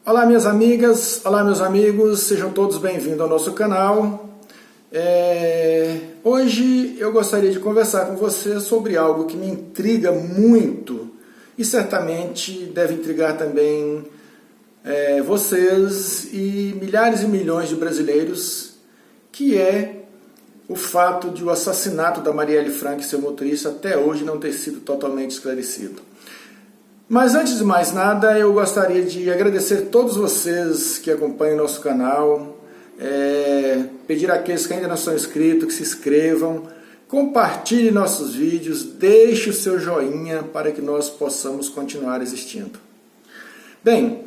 Olá minhas amigas, olá meus amigos, sejam todos bem-vindos ao nosso canal. Hoje eu gostaria de conversar com vocês sobre algo que me intriga muito e certamente deve intrigar também vocês e milhões de brasileiros, que é o fato de o assassinato da Marielle Franco e seu motorista até hoje não ter sido totalmente esclarecido. Mas antes de mais nada, eu gostaria de agradecer a todos vocês que acompanham o nosso canal, pedir àqueles que ainda não são inscritos que se inscrevam, compartilhem nossos vídeos, deixe o seu joinha para que nós possamos continuar existindo. Bem,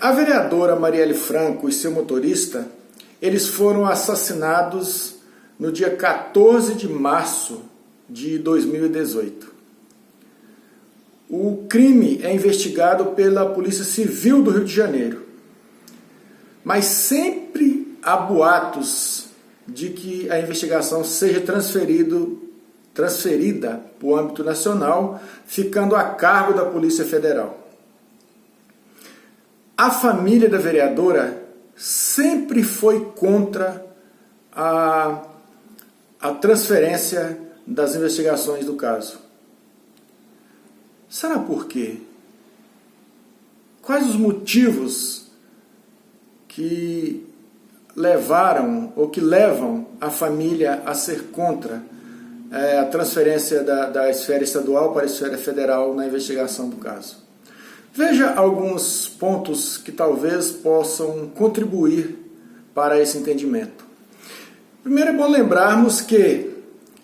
a vereadora Marielle Franco e seu motorista, eles foram assassinados no dia 14 de março de 2018. O crime é investigado pela Polícia Civil do Rio de Janeiro, mas sempre há boatos de que a investigação seja transferida para o âmbito nacional, ficando a cargo da Polícia Federal. A família da vereadora sempre foi contra a transferência das investigações do caso. Será por quê? Quais os motivos que levaram ou que levam a família a ser contra a transferência da esfera estadual para a esfera federal na investigação do caso? Veja alguns pontos que talvez possam contribuir para esse entendimento. Primeiro é bom lembrarmos que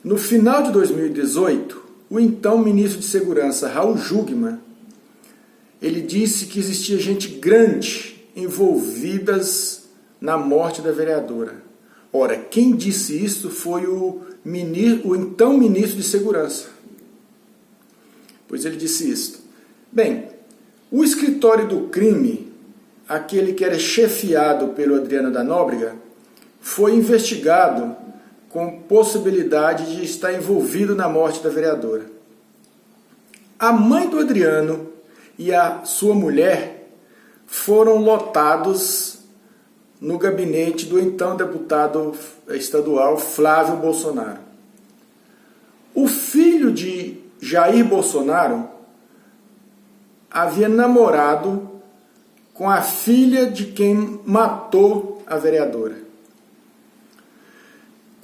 no final de 2018, o então ministro de Segurança, Raul Jungmann, ele disse que existia gente grande envolvidas na morte da vereadora. Ora, quem disse isso foi o então ministro de Segurança. Pois ele disse isso. Bem, o escritório do crime, aquele que era chefiado pelo Adriano da Nóbrega, foi investigado com possibilidade de estar envolvido na morte da vereadora. A mãe do Adriano e a sua mulher foram lotados no gabinete do então deputado estadual Flávio Bolsonaro. O filho de Jair Bolsonaro havia namorado com a filha de quem matou a vereadora.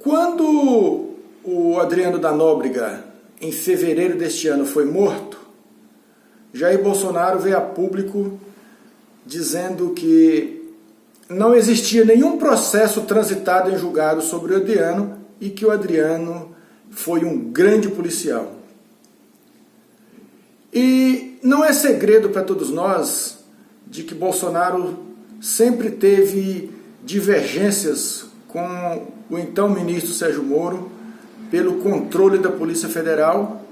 Quando o Adriano da Nóbrega, em fevereiro deste ano, foi morto, Jair Bolsonaro veio a público dizendo que não existia nenhum processo transitado em julgado sobre o Adriano e que o Adriano foi um grande policial. E não é segredo para todos nós de que Bolsonaro sempre teve divergências com o então ministro Sérgio Moro pelo controle da Polícia Federal,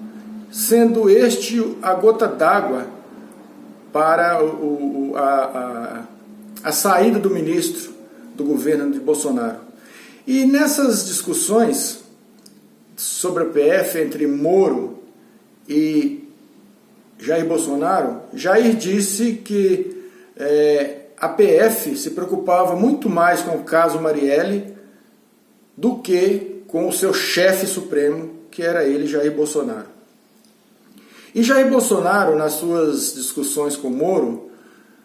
sendo este a gota d'água para a saída do ministro do governo de Bolsonaro. E nessas discussões sobre a PF entre Moro e Jair Bolsonaro, Jair disse que a PF se preocupava muito mais com o caso Marielle do que com o seu chefe supremo, que era ele, Jair Bolsonaro. E Jair Bolsonaro, nas suas discussões com Moro,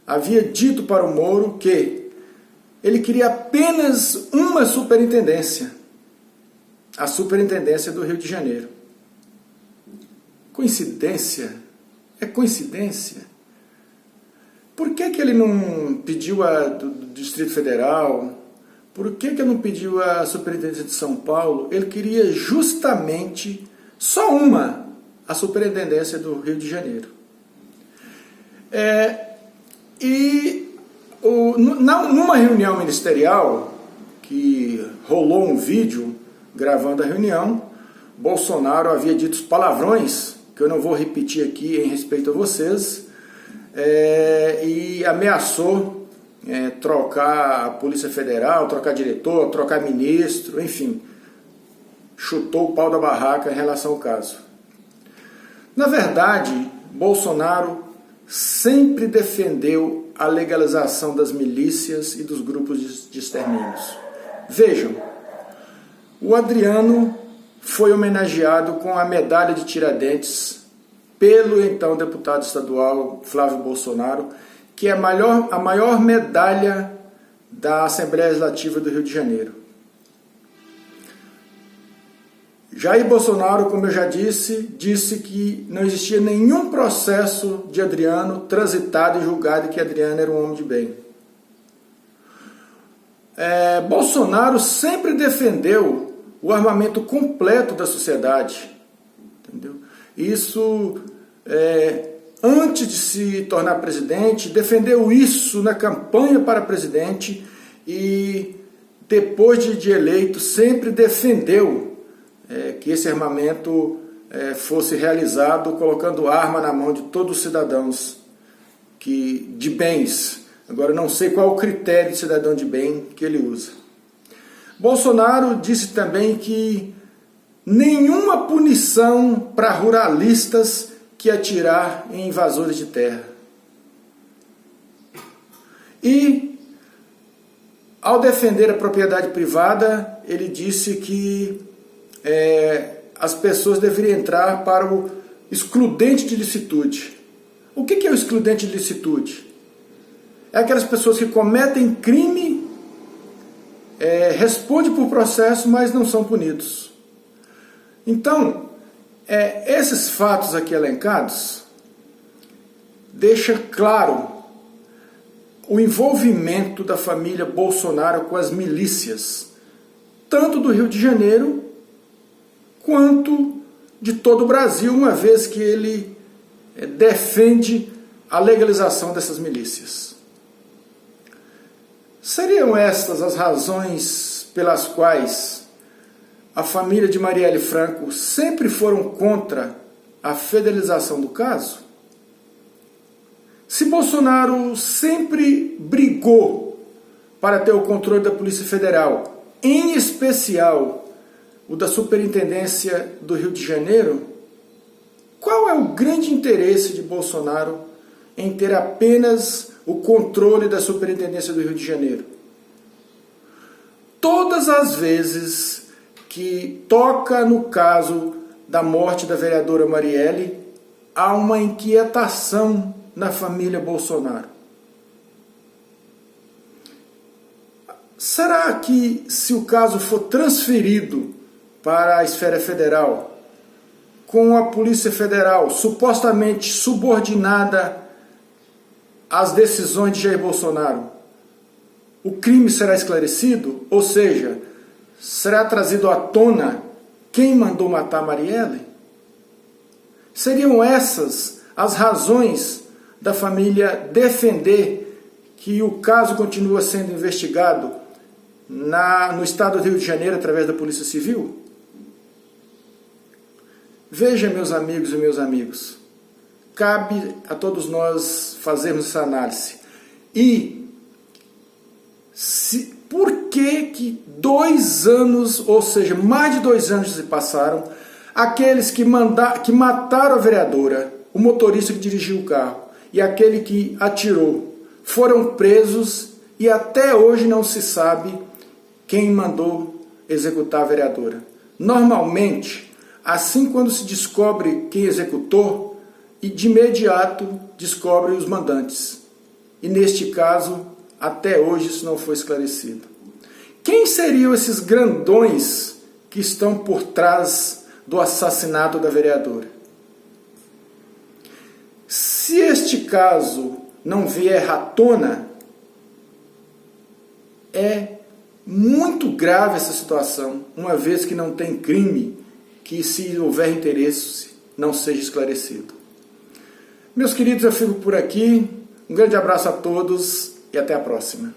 havia dito para o Moro que ele queria apenas uma superintendência, a Superintendência do Rio de Janeiro. Coincidência? É coincidência? Por que ele não pediu a do Distrito Federal? Por que ele não pediu a Superintendência de São Paulo? Ele queria justamente só a Superintendência do Rio de Janeiro. Numa reunião ministerial, que rolou um vídeo gravando a reunião, Bolsonaro havia dito os palavrões, que eu não vou repetir aqui em respeito a vocês, e ameaçou trocar a Polícia Federal, trocar diretor, trocar ministro, enfim, chutou o pau da barraca em relação ao caso. Na verdade, Bolsonaro sempre defendeu a legalização das milícias e dos grupos de extermínios. Vejam, o Adriano foi homenageado com a medalha de Tiradentes pelo então deputado estadual Flávio Bolsonaro, que é a maior medalha da Assembleia Legislativa do Rio de Janeiro. Jair Bolsonaro, como eu já disse que não existia nenhum processo de Adriano transitado e julgado, e que Adriano era um homem de bem. Bolsonaro sempre defendeu o armamento completo da sociedade. Entendeu? Isso, antes de se tornar presidente, defendeu isso na campanha para presidente e depois de eleito sempre defendeu que esse armamento fosse realizado colocando arma na mão de todos os cidadãos de bens. Agora, não sei qual o critério de cidadão de bem que ele usa. Bolsonaro disse também que nenhuma punição para ruralistas que atirar em invasores de terra. E, ao defender a propriedade privada, ele disse que as pessoas deveriam entrar para o excludente de licitude. O que é o excludente de licitude? É aquelas pessoas que cometem crime, respondem por processo, mas não são punidos. Então, esses fatos aqui elencados deixam claro o envolvimento da família Bolsonaro com as milícias, tanto do Rio de Janeiro quanto de todo o Brasil, uma vez que ele defende a legalização dessas milícias. Seriam estas as razões pelas quais a família de Marielle Franco sempre foram contra a federalização do caso? Se Bolsonaro sempre brigou para ter o controle da Polícia Federal, em especial o da Superintendência do Rio de Janeiro, qual é o grande interesse de Bolsonaro em ter apenas o controle da Superintendência do Rio de Janeiro? Todas as vezes que toca no caso da morte da vereadora Marielle, há uma inquietação na família Bolsonaro. Será que, se o caso for transferido para a esfera federal, com a Polícia Federal supostamente subordinada às decisões de Jair Bolsonaro, o crime será esclarecido? Ou seja, será trazido à tona quem mandou matar Marielle? Seriam essas as razões da família defender que o caso continua sendo investigado no estado do Rio de Janeiro através da Polícia Civil? Veja, meus amigos e meus amigos, cabe a todos nós fazermos essa análise. E por que 2 anos, ou seja, mais de 2 anos se passaram, aqueles que mataram a vereadora, o motorista que dirigiu o carro e aquele que atirou, foram presos e até hoje não se sabe quem mandou executar a vereadora? Normalmente, assim quando se descobre quem executou, e de imediato descobre os mandantes. E neste caso, até hoje isso não foi esclarecido. Quem seriam esses grandões que estão por trás do assassinato da vereadora? Se este caso não vier à tona, é muito grave essa situação, uma vez que não tem crime que, se houver interesse, não seja esclarecido. Meus queridos, eu fico por aqui. Um grande abraço a todos e até a próxima.